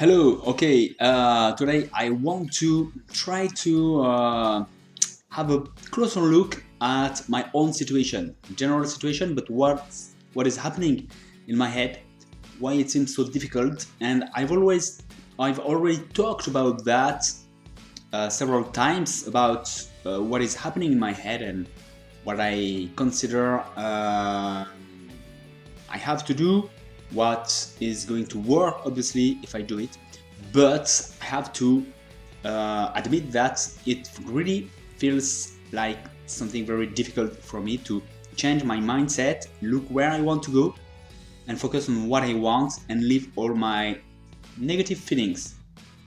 Hello, okay, today I want to try to have a closer look at my own situation, general situation, but what is happening in my head, why it seems so difficult, and I've already talked about that several times about what is happening in my head and what I consider I have to do, what is going to work, obviously, if I do it. But I have to admit that it really feels like something very difficult for me to change my mindset, look where I want to go, and focus on what I want and leave all my negative feelings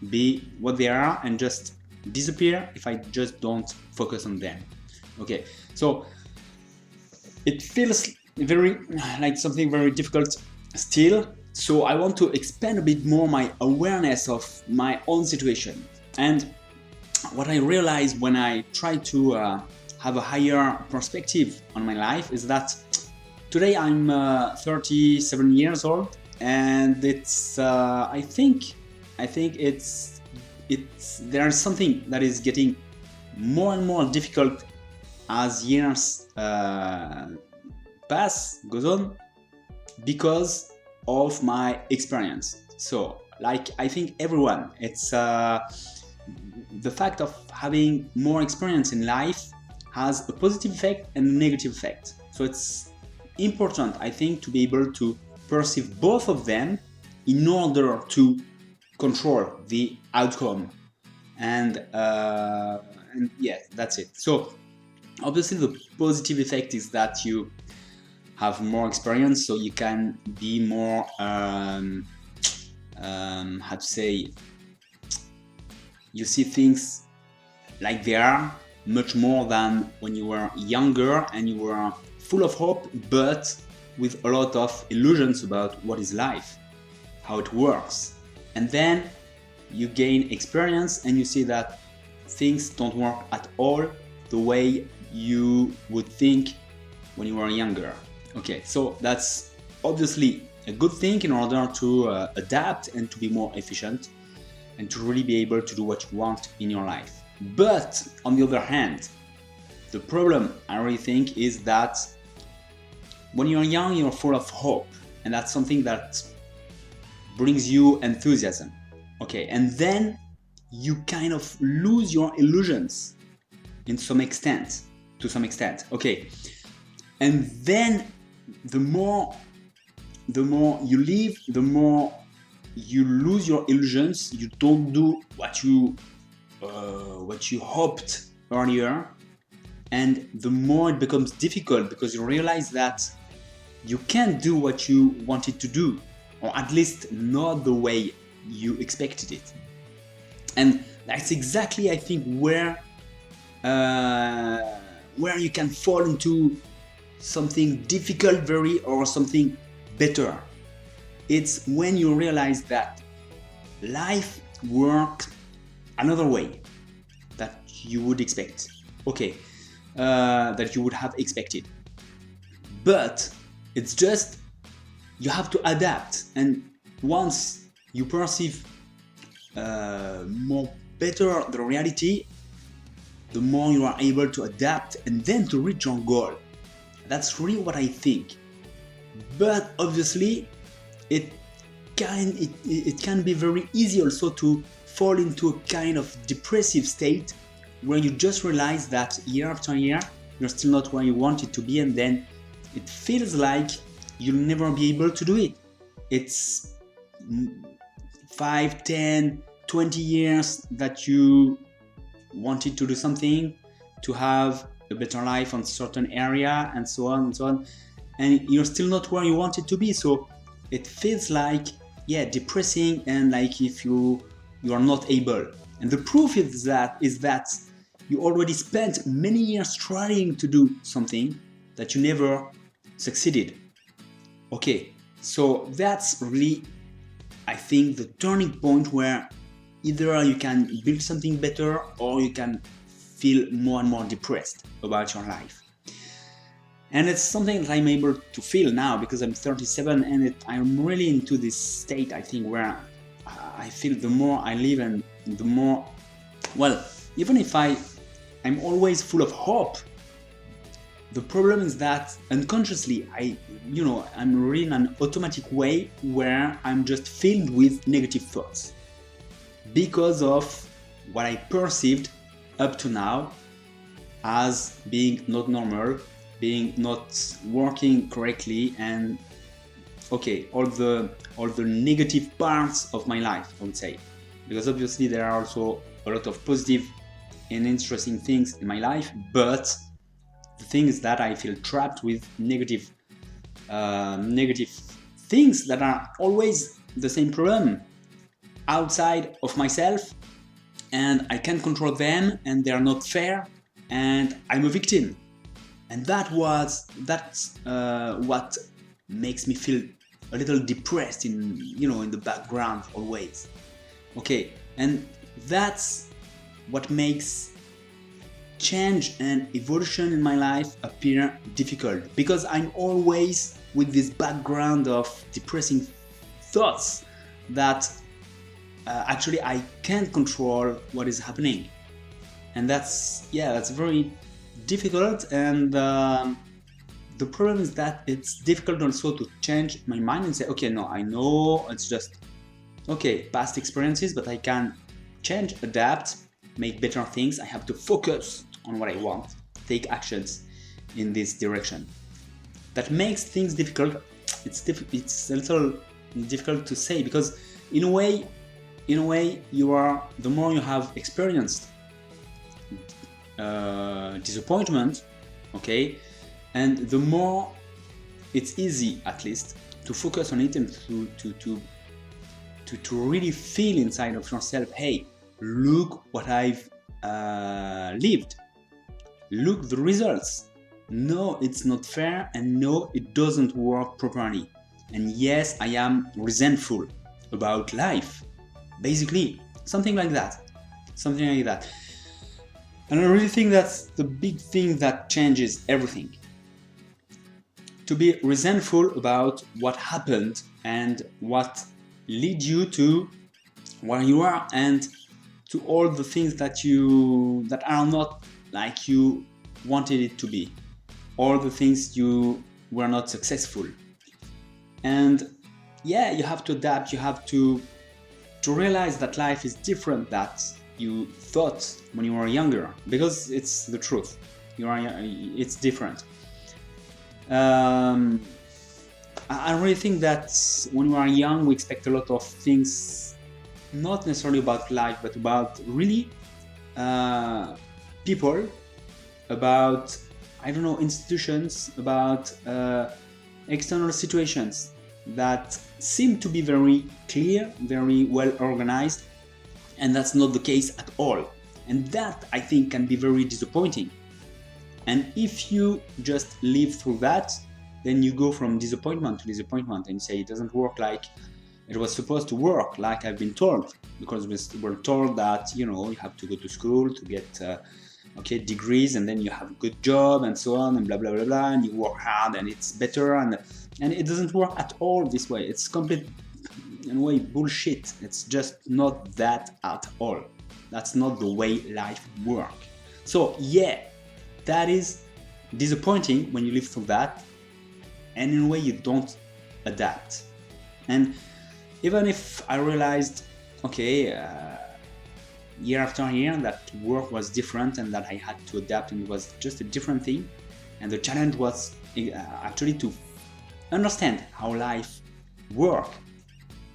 be what they are and just disappear if I just don't focus on them. Okay, so it feels very like something very difficult still, so I want to expand a bit more my awareness of my own situation. And what I realized when I try to have a higher perspective on my life is that today I'm 37 years old, and it's I think it's there's something that is getting more and more difficult as years goes on, because of my experience. So, like, I think everyone, it's the fact of having more experience in life has a positive effect and a negative effect. So it's important, I think, to be able to perceive both of them in order to control the outcome. And yeah, that's it. So obviously the positive effect is that you have more experience, so you can be more how to say, you see things like they are much more than when you were younger and you were full of hope, but with a lot of illusions about what is life, how it works. And then you gain experience and you see that things don't work at all the way you would think when you were younger. Okay, so that's obviously a good thing in order to adapt and to be more efficient and to really be able to do what you want in your life. But on the other hand, the problem I really think is that when you're young, you're full of hope, and that's something that brings you enthusiasm. Okay, and then you kind of lose your illusions to some extent. Okay, and then the more you live, the more you lose your illusions. You don't do what you hoped earlier, and the more it becomes difficult because you realize that you can't do what you wanted to do, or at least not the way you expected it. And that's exactly, I think, where you can fall into something difficult or something better. It's when you realize that life works another way that you would expect. Okay, that you would have expected. But it's just, you have to adapt. And once you perceive more better the reality, the more you are able to adapt and then to reach your goal. That's really what I think. But obviously, it can be very easy also to fall into a kind of depressive state where you just realize that year after year you're still not where you wanted to be, and then it feels like you'll never be able to do it. It's 5, 10, 20 years that you wanted to do something, to have a better life on certain area, and so on, and you're still not where you wanted to be. So it feels like, yeah, depressing, and like if you are not able. And the proof is that you already spent many years trying to do something that you never succeeded. Okay, so that's really, I think, the turning point where either you can build something better or you can feel more and more depressed about your life. And it's something that I'm able to feel now because I'm 37, and I'm really into this state, I think, where I feel the more I live and the more, well, even if I'm always full of hope, the problem is that unconsciously I'm really in an automatic way where I'm just filled with negative thoughts because of what I perceived up to now as being not normal, being not working correctly, and okay, all the negative parts of my life, I would say, because obviously there are also a lot of positive and interesting things in my life, but the thing is that I feel trapped with negative things that are always the same problem outside of myself, and I can't control them, and they are not fair, and I'm a victim. And that's what makes me feel a little depressed in the background always. Okay, and that's what makes change and evolution in my life appear difficult, because I'm always with this background of depressing thoughts that actually I can't control what is happening, and that's very difficult. And the problem is that it's difficult also to change my mind and say, okay, no, I know it's just past experiences, but I can change, adapt, make better things. I have to focus on what I want, take actions in this direction. That makes things difficult. It's a little difficult to say, because in a way the more you have experienced disappointment, okay, and the more it's easy, at least, to focus on it and to really feel inside of yourself, hey, look what I've lived, look the results. No, it's not fair, and no, it doesn't work properly. And yes, I am resentful about life. Basically, something like that. And I really think that's the big thing that changes everything. To be resentful about what happened and what led you to where you are, and to all the things that are not like you wanted it to be, all the things you were not successful. And yeah, you have to adapt. You have to realize that life is different that you thought when you were younger, because it's the truth. It's different. I really think that when we are young, we expect a lot of things, not necessarily about life, but about really people, about, I don't know, institutions, about external situations that seem to be very clear, very well organized, and that's not the case at all. And that, I think, can be very disappointing. And if you just live through that, then you go from disappointment to disappointment and say it doesn't work like it was supposed to work, like I've been told, because we're told that you have to go to school to get degrees, and then you have a good job and so on, and blah blah blah blah, and you work hard and it's better, and it doesn't work at all this way. It's complete, in a way, bullshit. It's just not that at all. That's not the way life works. So yeah, that is disappointing when you live through that, and in a way you don't adapt. And even if I realized, year after year, that work was different and that I had to adapt, and it was just a different thing, and the challenge was actually to understand how life works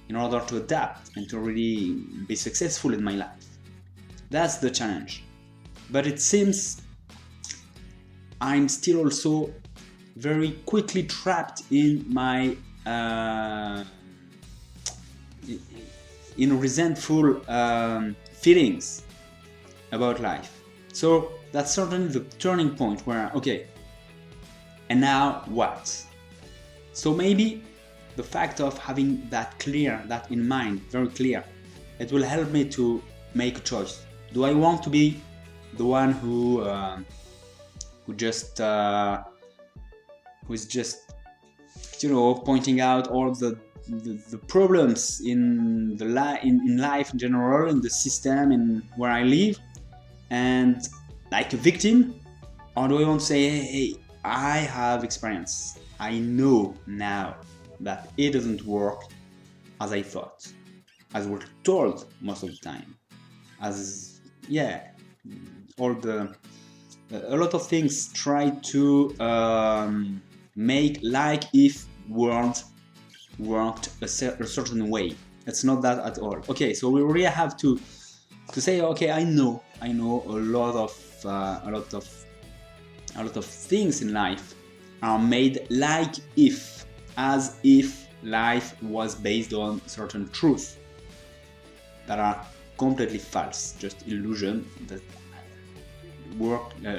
in order to adapt and to really be successful in my life. That's the challenge. But it seems I'm still also very quickly trapped in my in resentful feelings about life. So that's certainly the turning point where, and now what? So maybe the fact of having that in mind, very clear, it will help me to make a choice. Do I want to be the one who is just pointing out all the the problems in in life in general, in the system, in where I live, and like a victim, or do I want to say, hey, I have experience. I know now that it doesn't work as I thought, as we're told most of the time, as all the a lot of things try to make like if world worked a certain way. It's not that at all. Okay, so we really have to say, okay, I know a lot of things in life are made like if, as if life was based on certain truth that are completely false, just illusion that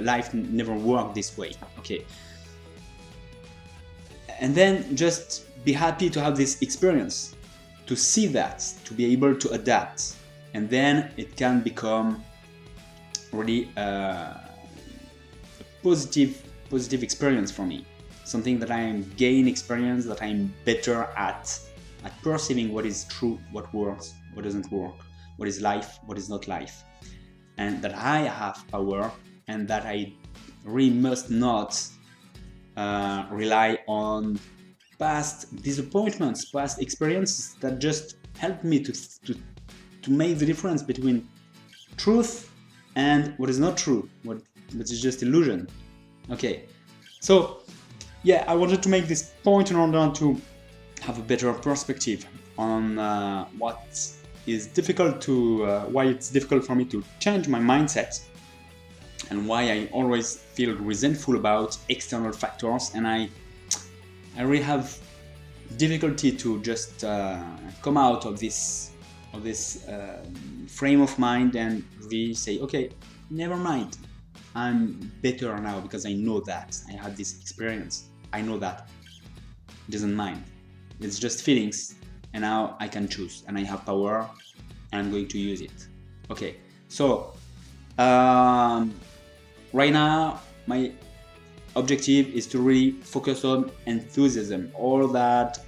life never worked this way. Okay, and then just be happy to have this experience, to see that, to be able to adapt, and then it can become really a positive experience for me, something that I am gain experience, that I'm better at perceiving what is true, what works, what doesn't work, what is life, what is not life, and that I have power, and that I really must not rely on past disappointments, past experiences that just help me to make the difference between truth and what is not true, what is just illusion. Okay, so yeah, I wanted to make this point in order to have a better perspective on what is difficult to why it's difficult for me to change my mindset, and why I always feel resentful about external factors, and I really have difficulty to just come out of this frame of mind and really say, okay, never mind, I'm better now because I know that I had this experience. I know that it doesn't mind. It's just feelings, and now I can choose, and I have power, and I'm going to use it. Okay, so right now my objective is to really focus on enthusiasm, all that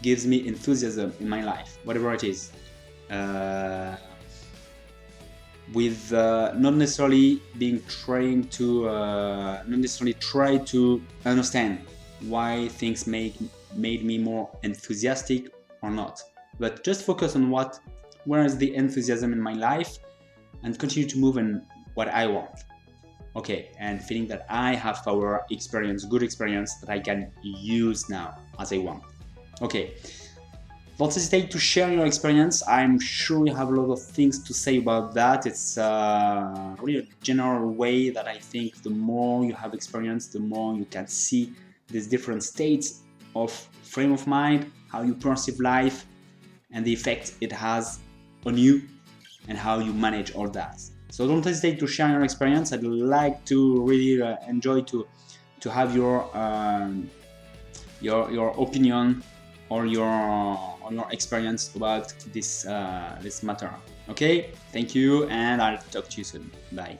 gives me enthusiasm in my life, whatever it is, with not necessarily try to understand why things made me more enthusiastic or not, but just focus on where is the enthusiasm in my life, and continue to move in what I want. Okay, and feeling that I have power, experience, good experience that I can use now as I want. Okay, don't hesitate to share your experience. I'm sure you have a lot of things to say about that. It's really a general way that I think the more you have experience, the more you can see these different states of frame of mind, how you perceive life, and the effect it has on you, and how you manage all that. So don't hesitate to share your experience. I'd like to really enjoy to have your opinion or your experience about this matter. Okay, thank you, and I'll talk to you soon. Bye.